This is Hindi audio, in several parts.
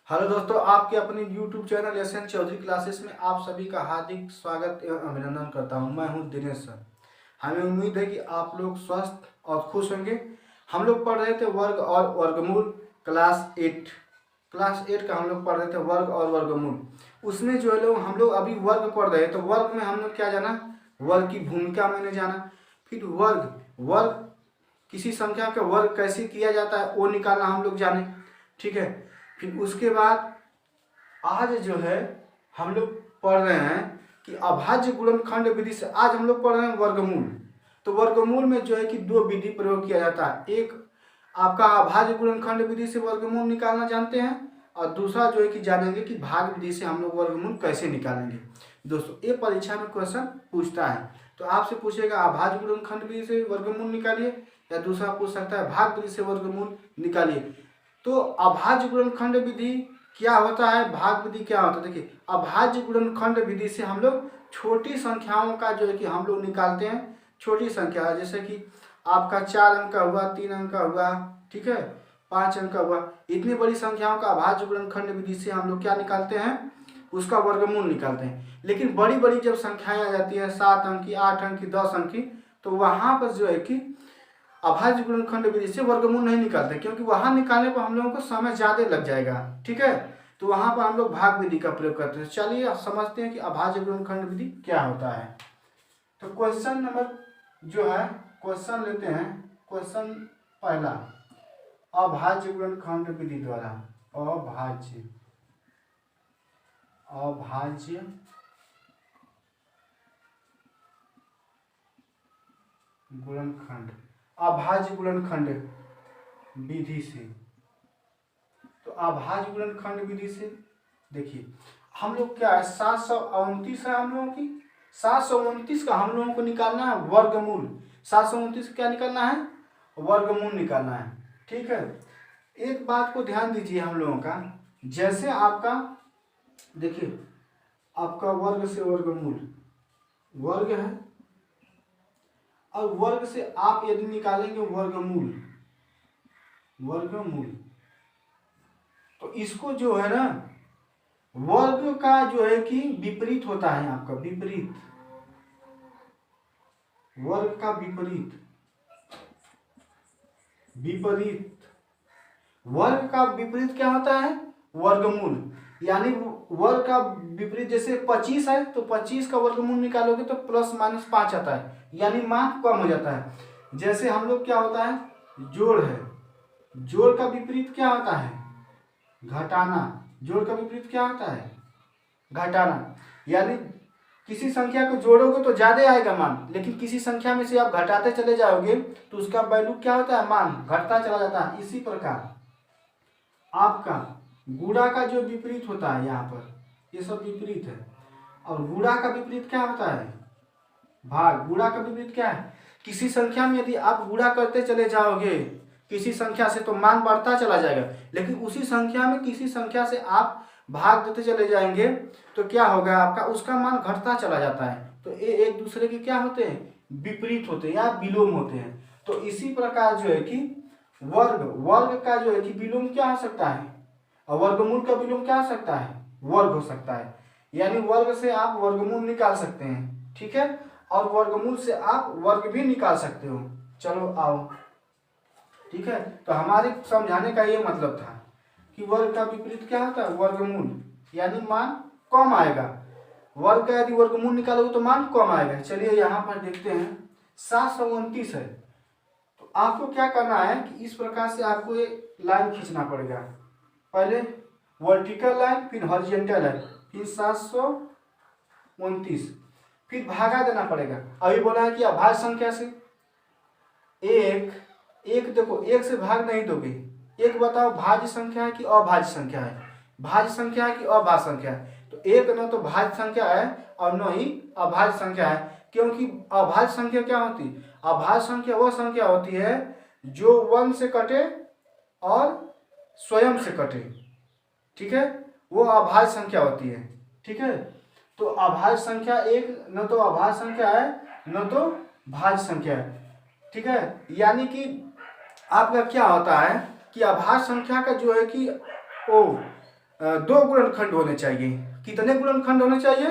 हेलो दोस्तों, आपके अपने YouTube channel S N. Chaudhary classes में आप सभी का हार्दिक स्वागत एवं अभिनंदन करता हूं। मैं हूं दिनेश सर। हमें उम्मीद है कि आप लोग स्वस्थ और खुश होंगे। हम लोग पढ़ रहे थे वर्ग और वर्गमूल क्लास 8 का हम लोग पढ़ रहे थे वर्ग और वर्गमूल। उसमें जो है लोग हम लोग अभी वर्ग पढ़ रहे हैं, तो वर्ग में हम लोग क्या जाना, वर्ग की भूमिका मैंने जाना। फिर वर्ग वर्ग किसी संख्या का वर्ग कैसे किया जाता है वो निकालना हम लोग जाने। ठीक है। फिर उसके बाद आज जो है हम लोग पढ़ रहे हैं कि अभाज्य गुणनखंड विधि से आज हम लोग पढ़ रहे हैं वर्गमूल। तो वर्गमूल में जो है कि दो विधि प्रयोग किया जाता है। एक आपका अभाज्य गुणनखंड विधि से वर्गमूल निकालना जानते हैं, और दूसरा जो है कि जानेंगे कि भाग विधि से हम लोग वर्गमूल कैसे निकालेंगे। दोस्तों, ये परीक्षा में क्वेश्चन पूछता है, तो आपसे पूछेगा अभाज्य गुणनखंड विधि से वर्गमूल निकालिए, या दूसरा पूछ सकता है भाग विधि से वर्गमूल निकालिए। तो अभाज्य गुणनखंड विधि क्या होता है, भाग विधि क्या होता है। देखिए, अभाज्य गुणनखंड विधि से हम लोग छोटी संख्याओं का जो है कि हम लोग निकालते हैं। छोटी संख्या जैसे कि आपका 4 अंक का हुआ, 3 अंक का हुआ, ठीक है, 5 अंक का हुआ, इतनी बड़ी संख्याओं का अभाज्य गुणनखंड विधि से हम लोग क्या निकालते हैं, उसका वर्गमूल निकालते हैं। लेकिन बड़ी बड़ी जब संख्याएं आ जाती है 7 अंक की, 8 अंक की, 10 अंक की, तो वहां पर जो है कि अभाज्य गुणनखंड विधि से वर्गमूल नहीं निकालते, क्योंकि वहां निकालने पर हम लोगों को समय ज्यादा लग जाएगा। ठीक है, तो वहां पर हम लोग भाग विधि का प्रयोग करते हैं। चलिए अब समझते हैं कि अभाज्य गुणनखंड विधि क्या होता है। तो क्वेश्चन नंबर जो है, क्वेश्चन लेते हैं। क्वेश्चन पहला, अभाज्य गुणनखंड विधि द्वारा अभाज्य अभाज्य गुणनखंड अभाज्य गुणनखंड विधि से। तो अभाज्य गुणनखंड विधि से देखिए हम लोग क्या है, 729 है हम लोगों की। 729 का हम लोगों को निकालना है वर्गमूल। 729 क्या निकालना है, वर्गमूल निकालना है। ठीक है, एक बात को ध्यान दीजिए हम लोगों का, जैसे आपका देखिए आपका वर्ग से वर्गमूल वर्ग है, और वर्ग से आप यदि निकालेंगे वर्गमूल वर्गमूल तो इसको जो है ना, वर्ग का जो है कि विपरीत होता है आपका, विपरीत, वर्ग का विपरीत विपरीत वर्ग का विपरीत क्या होता है, वर्गमूल। यानी वर्ग का विपरीत जैसे 25 है, तो 25 का वर्गमूल निकालोगे तो ±5 आता है, यानी मान कम हो जाता है। जैसे हम लोग क्या होता है, जोड़ है, जोड़ का विपरीत क्या होता है, घटाना। जोड़ का विपरीत क्या होता है, घटाना। यानी किसी संख्या को जोड़ोगे तो ज्यादा आएगा मान, लेकिन किसी संख्या में से आप घटाते चले जाओगे तो उसका वैल्यू क्या होता है, मान घटता चला जाता है। इसी प्रकार आपका गुणा का जो विपरीत होता है, यहाँ पर ये सब विपरीत है, और गुणा का विपरीत क्या होता है, भाग। गुणा का विपरीत क्या है, किसी संख्या में यदि आप गुणा करते चले जाओगे किसी संख्या से तो मान बढ़ता चला जाएगा, लेकिन उसी संख्या में किसी संख्या से आप भाग देते चले जाएंगे तो क्या होगा, आपका उसका मान घटता चला जाता है। तो ये एक दूसरे के क्या होते हैं, विपरीत होते हैं या विलोम होते हैं। तो इसी प्रकार जो है कि वर्ग वर्ग का जो है कि विलोम क्या हो सकता है, और वर्गमूल का विलोम क्या हो सकता है, वर्ग हो सकता है। यानी वर्ग से आप वर्गमूल निकाल सकते हैं। ठीक है, और वर्गमूल से आप वर्ग भी निकाल सकते हो। चलो आओ, ठीक है। तो हमारे समझाने का ये मतलब था कि वर्ग का विपरीत क्या होता है, वर्गमूल, यानी मान कम आएगा। वर्ग का यदि वर्गमूल निकालोगे तो मान कम आएगा। चलिए यहाँ पर देखते हैं, 729 है, तो आपको क्या करना है कि इस प्रकार से आपको ये लाइन खींचना पड़ेगा। पहले वर्टिकल लाइन, फिर हॉरिजॉन्टल लाइन, फिर 729, फिर भागा देना पड़ेगा। अभी बोला है कि अभाज्य संख्या से एक देखो, एक से भाग नहीं दोगे। एक बताओ भाज्य संख्या है कि अभाज्य संख्या है, भाज्य संख्या है कि अभाज्य संख्या है। तो एक न तो भाज्य संख्या है और न ही अभाज्य संख्या है, क्योंकि अभाज्य संख्या क्या होती है, अभाज्य संख्या वह संख्या होती है जो 1 से कटे और स्वयं से कटे। ठीक है, वो अभाज्य संख्या होती है। ठीक है, तो अभाज्य संख्या एक न तो अभाज्य संख्या है न तो भाज्य संख्या है। ठीक है, यानी कि आपका क्या होता है कि अभाज्य संख्या का जो है कि दो गुणनखंड होने चाहिए। कितने गुणनखंड होने चाहिए?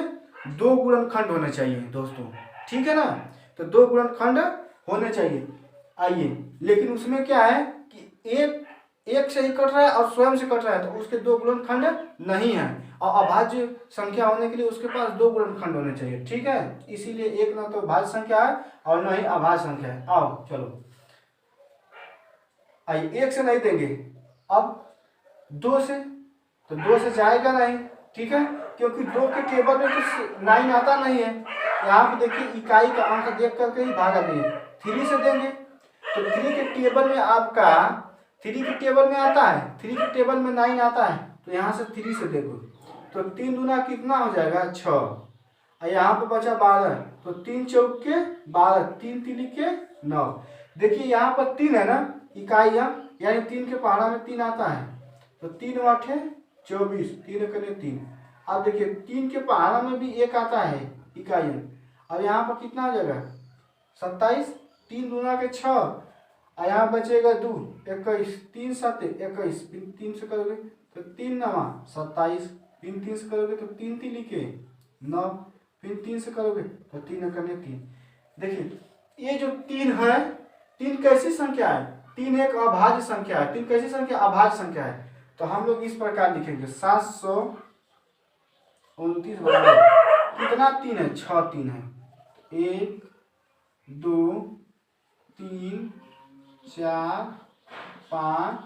2 गुणनखंड होने चाहिए दोस्तों, ठीक है ना। तो 2 गुणनखंड होने चाहिए। आइए, लेकिन उसमें क्या है कि एक से ही कट रहा है और स्वयं से कट रहा है, तो उसके 2 गुणनखंड नहीं है। और अभाज्य संख्या होने के लिए उसके पास 2 गुणनखंड होने चाहिए, ठीक है। इसीलिए एक ना तो भाज्य संख्या है और ना ही अभाज्य संख्या है। आओ चलो, आइए, 1 से नहीं देंगे, अब 2 से, तो 2 से जाएगा नहीं, ठीक है, क्योंकि 2 के टेबल में तो 9 आता नहीं है। यहाँ पे देखिए इकाई का अंक देख करके ही भागा दिए। 3 से देंगे तो 3 के टेबल में आपका 3 के टेबल में आता है, 3 के टेबल में 9 आता है, तो यहाँ से 3 से देखो, तो 3 दूना कितना हो जाएगा? 6। और यहाँ पे बचा 12, तो 3 चौके 12, 3 तिली के 9। देखिए यहाँ पर 3 है ना इकाइयाँ, यानी 3 के पहाड़ा में 3 आता है, तो 3 8 24, 3 कने 3। अब देखिए 3 के पहाड़ा में भी 1 आता है इकाइयाँ। अब यहाँ पर कितना हो जाएगा? 27, 3 दूना के 6, और यहाँ बचेगा 2, 21, 3 7 21, 3 से करोगे तो 3 9 27, 3 से करोगे तो 3 तिली के 9, फिर 3 से करोगे तो 3 कने 3। देखिए ये जो 3 है, 3 कैसी संख्या है? 3 एक अभाज्य संख्या है। 3 कैसी संख्या? अभाज्य संख्या है। तो हम लोग इस प्रकार लिखेंगे 729 बराबर कितना 3 है? 6 3 है। 1 2 3 4 5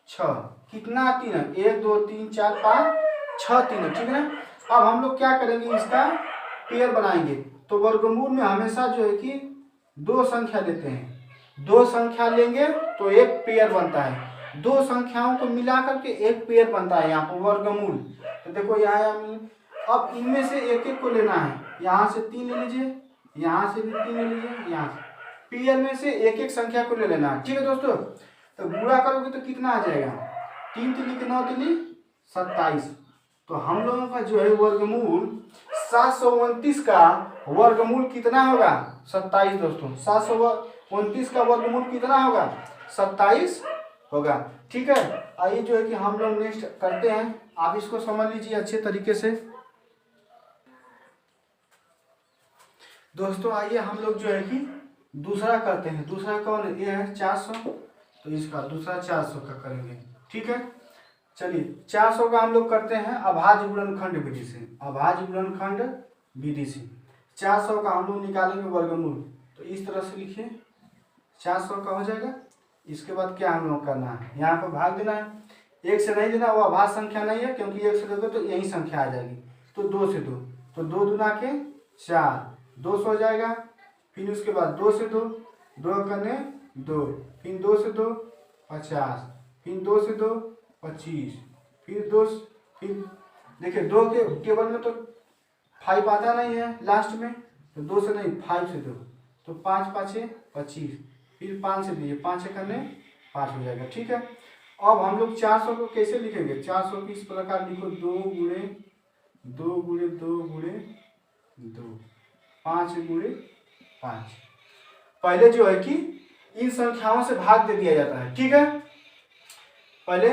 6, कितना 3 है? 1 2 3 4 5 6 3 है, ठीक है ना। अब हम लोग क्या करेंगे, इसका पेयर बनाएंगे। तो वर्गमूल में हमेशा जो है कि 2 संख्या लेते हैं, 2 संख्या लेंगे तो एक पेयर बनता है। 2 संख्याओं को मिला करके एक पेयर बनता है यहाँ पर वर्गमूल। तो देखो यहाँ अब इनमें से एक एक को लेना है। यहाँ से 3 ले लीजिए, यहाँ से भी 3 ले लीजिए, यहाँ से पेयर में से एक एक संख्या को ले लेना है, ठीक है दोस्तों। तो गुणा करोगे तो कितना आ जाएगा? 3 तिली के 9 तिली 27। तो हम लोगों का जो है वर्गमूल 729 का वर्गमूल कितना होगा? 27 दोस्तों। 729 का वर्गमूल कितना होगा? 27 होगा, ठीक है। आइए जो है कि हम लोग नेक्स्ट करते हैं, आप इसको समझ लीजिए अच्छे तरीके से दोस्तों। आइए हम लोग जो है कि दूसरा करते हैं। दूसरा कौन है? ये है 400, तो इसका दूसरा 400 का करेंगे, ठीक है। चलिए 400 का हम लोग करते हैं अभाज्य गुणनखंड विधि से। अभाज्य गुणनखंड विधि से 400 का हम लोग निकालेंगे वर्गमूल। तो इस तरह से लिखिए, 400 का हो जाएगा। इसके बाद क्या हम लोग करना है? यहाँ पर भाग देना है। 1 से नहीं देना, वो अभाज्य संख्या नहीं है, क्योंकि 1 से दोगे तो यही संख्या आ जाएगी। तो 2 से 2, तो 2 दूना के 4, 200 हो जाएगा। फिर उसके बाद 2 से 2, 2 कने 2, फिर 2 से 2 50, फिर 2 से 2 25, फिर 2, फिर देखिए 2 के टेबल में तो 5 आता नहीं है लास्ट में, तो 2 से नहीं 5 से 2, तो 5 5 25, फिर 5 से दीजिए, 5 कने 5 हो जाएगा, ठीक है। अब हम लोग 400 को कैसे लिखेंगे? 400 को इस प्रकार लिखो, 2 गुणे 2 गुणे 2 गुणे 2, 5 गुणे 5। पहले जो है कि इन संख्याओं से भाग दे दिया जाता है, ठीक है। पहले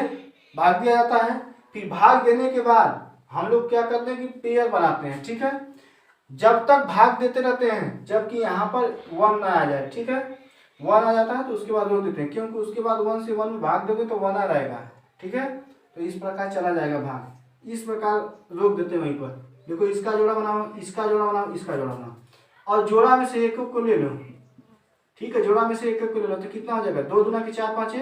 भाग दिया जाता है, फिर भाग देने के बाद हम लोग क्या करते हैं कि पेयर बनाते हैं, ठीक है। जब तक भाग देते रहते हैं जबकि यहाँ पर 1 ना आ जाए, ठीक है। 1 आ जाता है तो उसके बाद रोक देते हैं, क्योंकि उसके बाद 1 से 1 में भाग दोगे तो 1 आ रहेगा, ठीक है। तो इस प्रकार चला जाएगा भाग, इस प्रकार रोक देते हैं वहीं पर। देखो इसका जोड़ा बनाओ, इसका जोड़ा बनाओ, इसका जोड़ा बनाओ, और जोड़ा में से एक को ले लो, ठीक है। जोड़ा में से एक को ले लो तो कितना हो जाएगा? 2 दूना के 4 5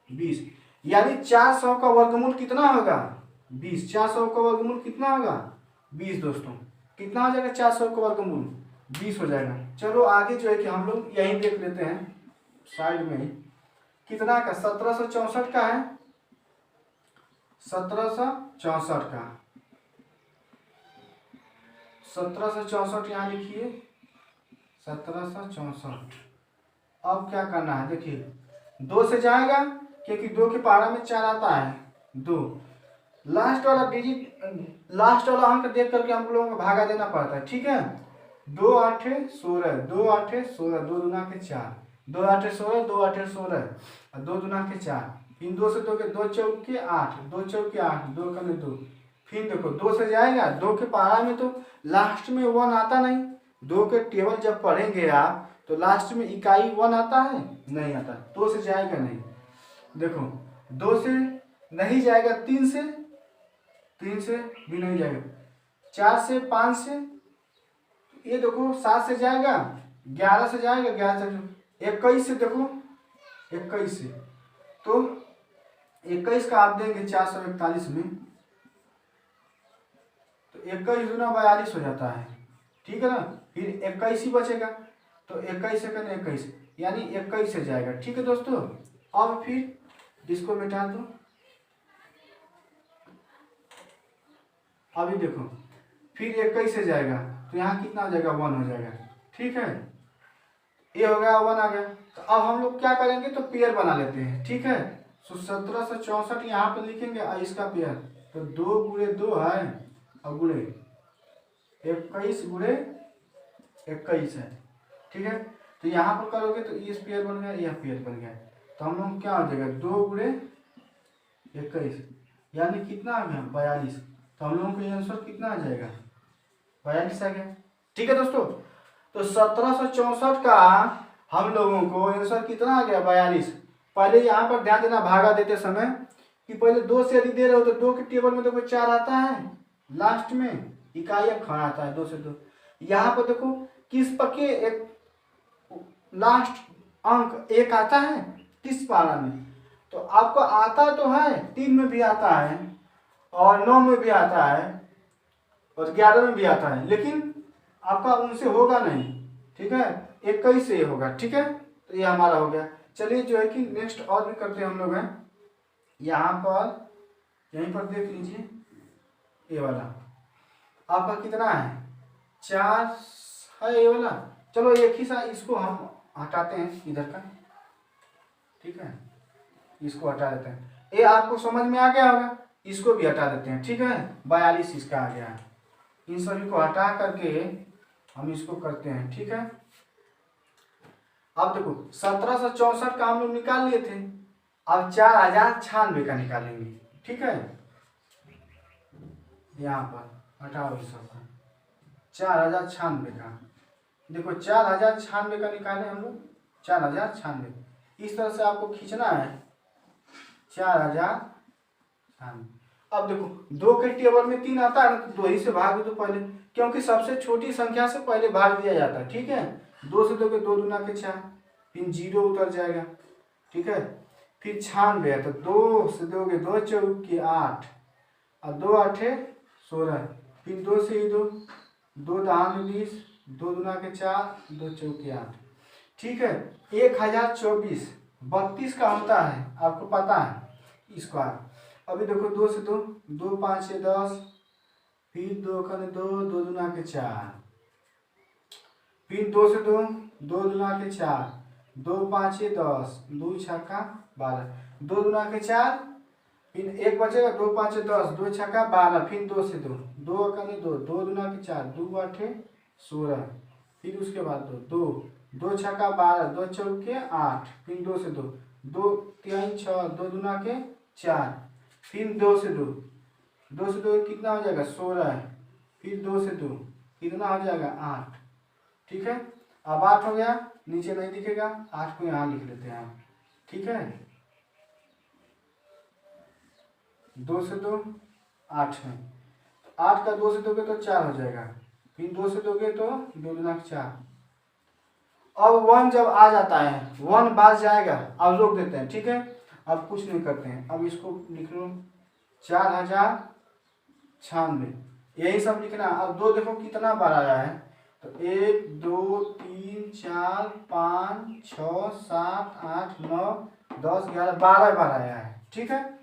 20, यानी 400 का वर्गमूल कितना होगा? 20। 400 का वर्गमूल कितना होगा? 20 दोस्तों। कितना हो जाएगा? 400 का वर्गमूल 20 हो जाएगा। चलो आगे जो है कि हम लोग यही देख लेते हैं साइड में ही, कितना का? 1764 का है, 1764 का, 1764 यहाँ लिखिए, 1764। अब क्या करना है? देखिए 2 से जाएगा, क्योंकि 2 के पहाड़ा में 4 आता है, 2 लास्ट वाला डिजिट, लास्ट वाला अंक देख करके हम लोगों को भागा देना पड़ता है, ठीक है। 2 8 16, 2 8 16, 2 दूना के 4, 2 8 16, 2 8 16, और 2 दूना के 4, फिर 2 से 2 के 2 चौके 8, 2 चौके 8, 2 कने 2। फिर देखो 2 से जाएगा, 2 के पहाड़ा में तो लास्ट में 1 आता नहीं। 2 के टेबल जब पढ़ेंगे आप तो लास्ट में इकाई 1 आता है, नहीं आता। 2 से जाएगा नहीं। देखो 2 से नहीं जाएगा, 3 से भी नहीं जाएगा, 4 से 5 से, ये देखो 7 से जाएगा, 11 से जाएगा, 11 से 21 से, देखो 21 से, तो 21 का आप देंगे 441 में, तो 21 दूना 42 हो जाता है, ठीक है ना। फिर 21 ही बचेगा, तो 21 से करना 21, यानी 21 से जाएगा, ठीक है दोस्तों। अब फिर इसको मिटा दो। अभी देखो फिर 21 से जाएगा, तो यहाँ कितना हो जाएगा, 1 हो जाएगा, ठीक है। ये हो गया, 1 आ गया। तो अब हम लोग क्या करेंगे, तो पेयर बना लेते हैं, ठीक है। तो 1764 यहाँ पे लिखेंगे और इसका पेयर, तो 2 गुणे 2 है और गुणे 21 गुणे 21 है, ठीक है। तो यहाँ पर करोगे तो इस पेयर बन गया, यह पेयर बन गया, तो हम लोग क्या हो जाएगा, 2 गुणे 21, यानी कितना आ गया, 42। तो हम लोगों का आंसर कितना आ जाएगा, 42 आ गया, ठीक है दोस्तों। तो 1764 का हम लोगों को आंसर कितना आ गया, 42। पहले यहाँ पर ध्यान देना भागा देते समय कि पहले 2 से यदि दे रहे हो तो 2 के टेबल में देखो 4 आता है, लास्ट में इकाई खड़ा आता है 2 से 2। यहाँ पर देखो किस पक्के एक लास्ट अंक 1 आता है किस पारा में, तो आपको आता तो है 3 में भी आता है और 9 में भी आता है और 11 में भी आता है, लेकिन आपका उनसे होगा नहीं, ठीक है, 21 से होगा, ठीक है। तो ये हमारा हो गया। चलिए जो है कि नेक्स्ट और भी करते हैं हम लोग हैं, यहाँ पर यहीं पर देख लीजिए, ये वाला आपका कितना है, 4 है ये वाला। चलो एक ही सा इसको हम हटाते हैं इधर का, ठीक है, इसको हटा देते हैं। ये आपको समझ में आ गया होगा, इसको भी हटा देते हैं, ठीक है। 42 इसका आ गया है। इन सभी को हटा करके हम इसको करते हैं, ठीक है। अब देखो 1764 का हम लोग निकाल लिए थे, अब 4096 का निकालेंगे, ठीक है। यहाँ पर हटाओ इस सबका, 4096 का, देखो 4096 का निकाले हम लोग, 4096 इस तरह से आपको खींचना है, 4096। अब देखो 2 के टेबल में 3 आता है, तो 2 ही से भाग दो पहले, क्योंकि सबसे छोटी संख्या से पहले भाग दिया जाता है, ठीक है। 2 से 2 के 2 दूना के 4, फिर 0 उतर जाएगा, ठीक है। फिर 96 है, तो 2 से 2 के 2 चौके 8 और 2 आठे 16, फिर 2 से 2, 2 दहाने 20, 2 दूना के 4, 2 चौके 8, ठीक है। 1024 32 का होता है, आपको पता है स्क्वायर। अभी देखो 2 से 2, 2 5 10, फिर 2 कने 2, 2 दूना के 4, फिर 2 से 2, 2 दूना के 4, 2 5 10, 2 छक्का 12, 2 दूना के 4, फिर 1 बचेगा, 2 5 10, 2 छक्का 12, फिर 2 से 2, 2 कने 2, 2 दूना के 4, 2 आठे 16, फिर उसके बाद 2 2 छक्का 12, 2 चौके 8, फिर 2 से 2, 2 3 6, 2 दूना के 4, फिर 2 से 2, 2 से 2 कितना हो जाएगा, 16, फिर 2 से 2 कितना हो जाएगा, 8, ठीक है। अब 8 हो गया, नीचे नहीं दिखेगा, 8 को यहाँ लिख लेते हैं, ठीक है। 2 से 2 8 है, 8 का 2 से 2 तो 4 हो जाएगा, फिर 2 से 2 तो 2 दूना 4। अब 1 जब आ जाता है, 1 बाज जाएगा, अब रोक देते हैं, ठीक है। अब कुछ नहीं करते हैं, अब इसको लिख लो 4096, यही सब लिखना। अब 2 देखो कितना बार आया है, तो 1 2 3 4 5 6 7 8 9 10 11 12 बार आया है, ठीक है।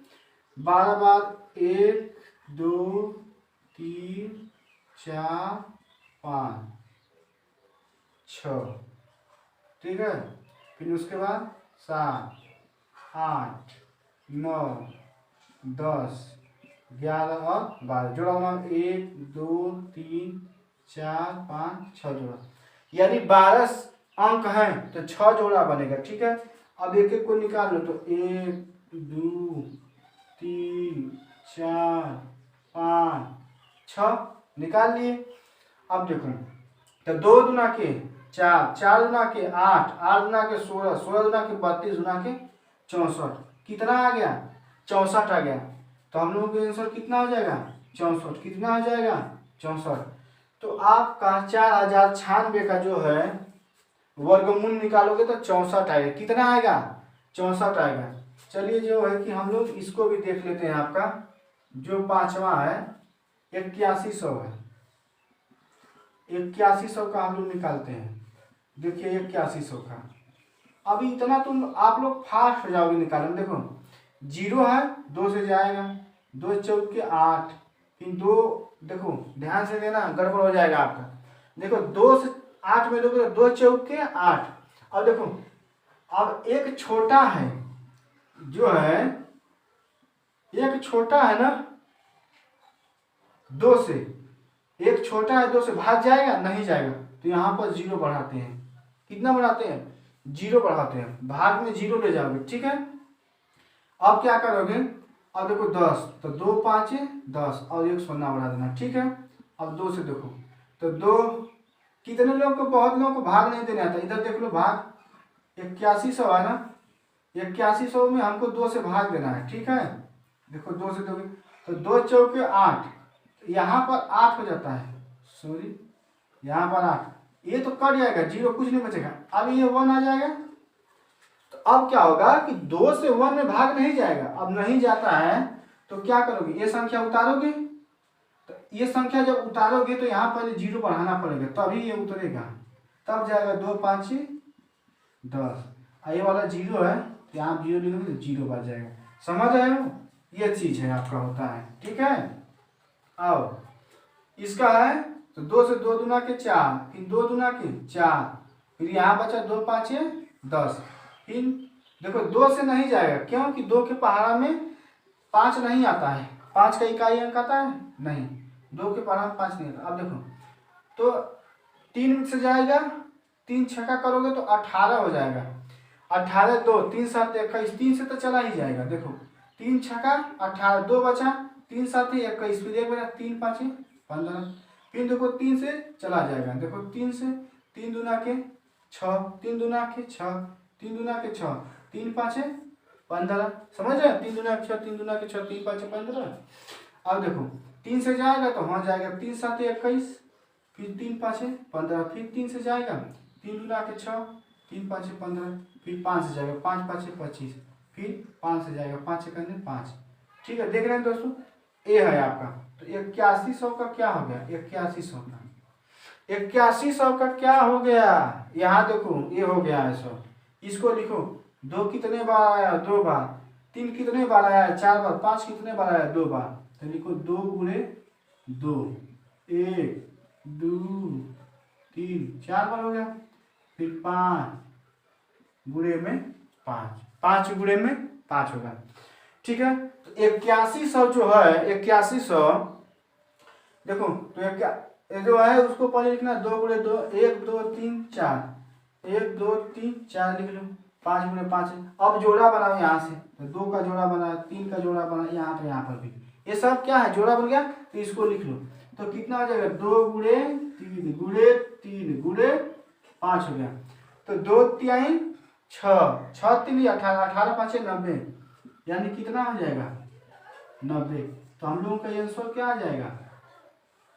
12 बार 1 2 3 4 5 6, ठीक है। फिर उसके बाद 7 8 9 10 11 और 12 जोड़ा होना, 1 2 3 4 5 6 जोड़ा, यानी 12 अंक हैं तो 6 जोड़ा बनेगा, ठीक है। अब एक एक को निकाल लो, तो 1 2 3 4 5 6 निकाल लिए। अब देखो तो 2 दूना के 4, 4 दूना के 8, 8 दूना के 16, 16 दूना के 32, दूना के 64, कितना आ गया 64 आ गया। तो हम लोगों का आंसर कितना हो जाएगा 64, कितना हो जाएगा 64। तो आपका 4096 का जो है वर्गमूल निकालोगे तो 64 आएगा। कितना आएगा 64 आएगा। चलिए जो है कि हम लोग इसको भी देख लेते हैं। आपका जो पांचवा है 8100 है, 8100 का हम लोग निकालते हैं। देखिए 8100 का अभी इतना तुम आप लोग फास्ट हो जाओगे निकालने। देखो 0 है 2 से जाएगा, 2 चौक के 8, फिर 2, देखो ध्यान से देना गड़बड़ हो जाएगा आपका। देखो 2 से 8 में दोगे तो 2 चौक के 8। अब देखो अब एक छोटा है जो है, एक छोटा है ना 2 से, एक छोटा है 2 से, भाग जाएगा नहीं जाएगा। तो यहाँ पर 0 बढ़ाते हैं। कितना बढ़ाते हैं 0 बढ़ाते हैं, भाग में 0 ले जाओगे। ठीक है अब क्या करोगे, अब देखो 10, तो 2 5 10 और 1 शून्य बढ़ा देना। ठीक है अब 2 से देखो तो 2, कितने लोग को, बहुत लोगों को भाग नहीं देने आता। इधर देख लो भाग 8100 है ना, 8100 में हमको 2 से भाग देना है। ठीक है देखो 2 से दोगे तो 2 चौके 8, यहाँ पर 8 हो जाता है, सॉरी यहाँ पर 8, ये तो कट जाएगा 0, कुछ नहीं बचेगा। अब ये 1 आ जाएगा। तो अब क्या होगा कि 2 से 1 में भाग नहीं जाएगा। अब नहीं जाता है तो क्या करोगे, ये संख्या उतारोगे। तो ये संख्या जब उतारोगे तो यहाँ पहले 0 बढ़ाना पड़ेगा, तभी ये उतरेगा। तब जाएगा 2 5 10, ये वाला 0 है, यहाँ 0 लिखोगे तो 0 बढ़ जाएगा। समझ रहे हो, ये चीज है आपका होता है। ठीक है आओ इसका है तो 2 से 2 दूना के 4, फिर 2 दूना के 4, फिर यहाँ बचा 2 5 10। फिर देखो 2 से नहीं जाएगा, क्योंकि 2 के पहाड़ा में 5 नहीं आता है। 5 का इकाई अंक आता है नहीं, 2 के पहाड़ा में 5 नहीं आता। अब देखो तो 3 से जाएगा, 3 छक्का करोगे तो 18 हो जाएगा। 18 2 3 7 21, 3 से तो चला ही जाएगा। देखो 3 छक्का 18, 2 बचा, 3 7 21, फिर 1 बचा 3 5 15, फिर देखो 3 से चला जाएगा। देखो 3 से 3 दूना के 6, 3 दूना के 6, 3 दूना के 6, 3 5 15, समझ रहे 3 दूना के 6, 3 दूना के 6, 3 5 15। अब देखो 3 से जाएगा तो वहाँ जाएगा 3 7 21, फिर 3 5 15, फिर 3 से जाएगा 3 दूना के 6, 3 5 15, फिर 5 से जाएगा 5 5 25, फिर 5 से जाएगा 5 1 5। ठीक है देख रहे हैं दोस्तों, ये है आपका। तो 8100 का क्या हो गया, 8100 का 8100 का क्या हो गया, यहाँ देखो ये हो गया है 100। इसको लिखो 2 कितने बार आया 2 बार, 3 कितने बार आया 4 बार, 5 कितने बार आया 2 बार। तो लिखो 2 गुणे 2, 1 2 3 4 बार हो गया, फिर 5 गुणे में 5, 5 गुणे में 5 होगा। ठीक है तो 8100 जो है 8100, देखो तो जो है उसको पहले लिखना 2 गुणे 2, 1 2 3 4, 1 2 3 4 लिख लो, 5 गुणे 5। अब जोड़ा बनाओ यहाँ से, तो 2 का जोड़ा बना, 3 का जोड़ा बना, यहाँ पर भी ये सब क्या है जोड़ा बन गया। तो इसको लिख लो तो कितना हो जाएगा 2 गुणे 3 गुणे 3 गुणे 5 हो गया। तो 2 3 6, 6 3 18, 18 5 90, यानी कितना आ जाएगा 90। तो हम लोगों का आंसर क्या आ जाएगा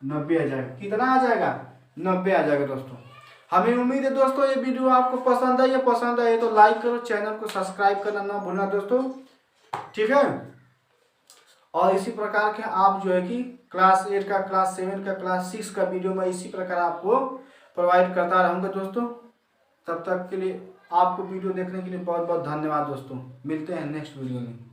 90 आ जाएगा। कितना आ जाएगा 90 आ जाएगा। दोस्तों हमें उम्मीद है दोस्तों ये वीडियो आपको पसंद आई तो लाइक करो, चैनल को सब्सक्राइब करना ना भूलना दोस्तों। ठीक है और इसी प्रकार के आप जो है कि क्लास 8 का, क्लास 7 का, क्लास 6 का वीडियो में इसी प्रकार आपको प्रोवाइड करता रहूँगा दोस्तों। तब तक के लिए आपको वीडियो देखने के लिए बहुत बहुत धन्यवाद दोस्तों। मिलते हैं नेक्स्ट वीडियो में।